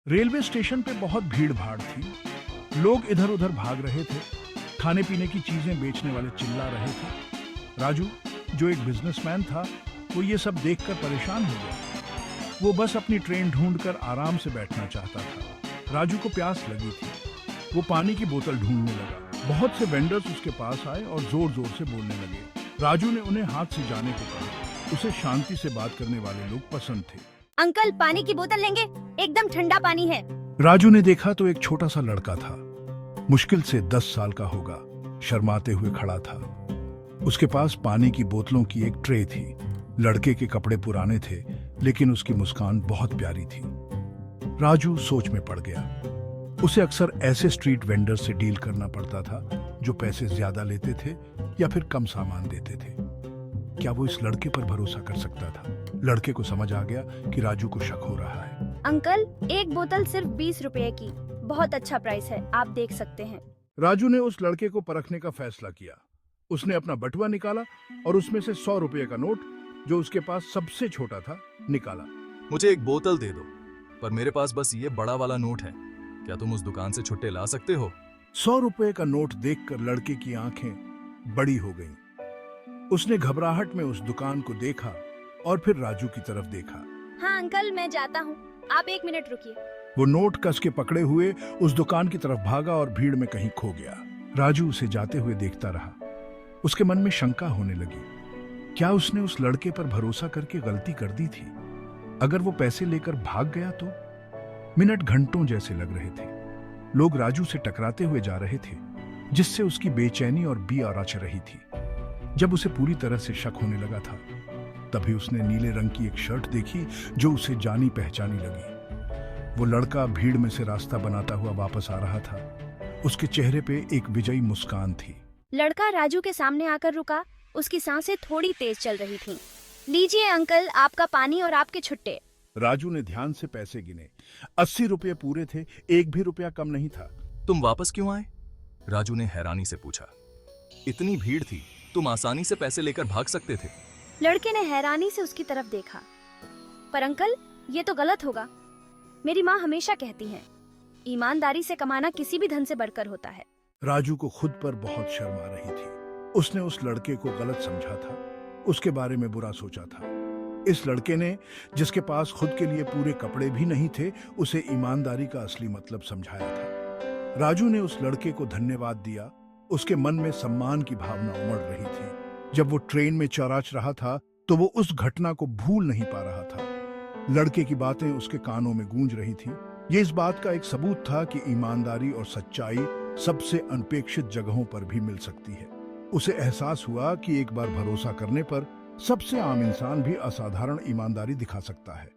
Railway station पे बहुत भीड़ भाड़ थी। लोग इधर उधर भाग रहे थे। खाने पीने की चीजें बेचने वाले चिल्ला रहे थे। राजू, जो एक बिजनेसमैन था, वो ये सब देखकर परेशान हो गया। वो बस अपनी ट्रेन ढूंढकर आराम से बैठना चाहता था। राजू को प्यास लगी थी। वो पानी की बोतल ढूंढने लगा। बहुत से वेंडर्स उसके पास आए और जोर जोर से बोलने लगे। राजू ने उन्हें हाथ से जाने को कहा। उसे शांति से बात करने वाले लोग पसंद थे। अंकल, पानी की बोतल लेंगे? एकदम ठंडा पानी है। राजू ने देखा तो एक छोटा सा लड़का था। मुश्किल से 10 साल का होगा। शर्माते हुए खड़ा था। उसके पास पानी की बोतलों की एक ट्रे थी। लड़के के कपड़े पुराने थे, लेकिन उसकी मुस्कान बहुत प्यारी थी। राजू सोच में पड़ गया। उसे अक्सर ऐसे स्ट्रीट वेंडर से डील करना पड़ता था जो पैसे ज्यादा लेते थे या फिर कम सामान देते थे। क्या वो इस लड़के पर भरोसा कर सकता था? लड़के को समझ आ गया कि राजू को शक हो रहा है। अंकल, एक बोतल सिर्फ 20 रुपए की। बहुत अच्छा प्राइस है, आप देख सकते हैं। राजू ने उस लड़के को परखने का फैसला किया। उसने अपना बटुआ निकाला और उसमें से 100 रुपए का नोट, जो उसके पास सबसे छोटा था, निकाला। मुझे एक बोतल दे दो, पर मेरे पास बस ये बड़ा वाला नोट है। क्या तुम उस दुकान से छुट्टे ला सकते हो? 100 रुपए का नोट देखकर लड़के की आंखें बड़ी हो गईं। उसने घबराहट में उस दुकान को देखा और फिर राजू की तरफ देखा। हाँ अंकल, मैं जाता हूँ, आप 1 मिनट रुकिए। वो नोट कस के पकड़े हुए उस दुकान की तरफ भागा और भीड़ में कहीं खो गया। राजू उसे जाते हुए देखता रहा। उसके मन में शंका होने लगी। क्या उसने उस लड़के पर भरोसा करके गलती कर दी थी? अगर वो पैसे लेकर भाग गया तो? मिनट घंटों जैसे लग रहे थे। लोग राजू से टकराते हुए जा रहे थे, जिससे उसकी बेचैनी और रच रही थी। जब उसे पूरी तरह से शक होने लगा था, तभी उसने नीले रंग की एक शर्ट देखी जो उसे जानी पहचानी लगी। वो लड़का भीड़ में से रास्ता बनाता हुआ वापस आ रहा था। उसके चेहरे पे एक विजयी मुस्कान थी। लड़का राजू के सामने आकर रुका। उसकी सांसें थोड़ी तेज चल रही थीं। लीजिए अंकल, आपका पानी और आपके छुट्टे। राजू ने ध्यान से पैसे गिने। 80 रुपये पूरे थे, एक भी रुपया कम नहीं था। तुम वापस क्यों आए? राजू ने हैरानी से पूछा। इतनी भीड़ थी, तुम आसानी से पैसे लेकर भाग सकते थे। लड़के ने हैरानी से उसकी तरफ देखा। पर अंकल, ये तो गलत होगा। मेरी माँ हमेशा कहती है, ईमानदारी से कमाना किसी भी धन से बढ़कर होता है। राजू को खुद पर बहुत शर्म आ रही थी। उसने उस लड़के को गलत समझा था, उसके बारे में बुरा सोचा था। इस लड़के ने, जिसके पास खुद के लिए पूरे कपड़े भी नहीं थे, उसे ईमानदारी का असली मतलब समझाया था। राजू ने उस लड़के को धन्यवाद दिया। उसके मन में सम्मान की भावना उमड़ रही थी। जब वो ट्रेन में चौराच रहा था, तो वो उस घटना को भूल नहीं पा रहा था। लड़के की बातें उसके कानों में गूंज रही थी। ये इस बात का एक सबूत था कि ईमानदारी और सच्चाई सबसे अनपेक्षित जगहों पर भी मिल सकती है। उसे एहसास हुआ कि एक बार भरोसा करने पर सबसे आम इंसान भी असाधारण ईमानदारी दिखा सकता है।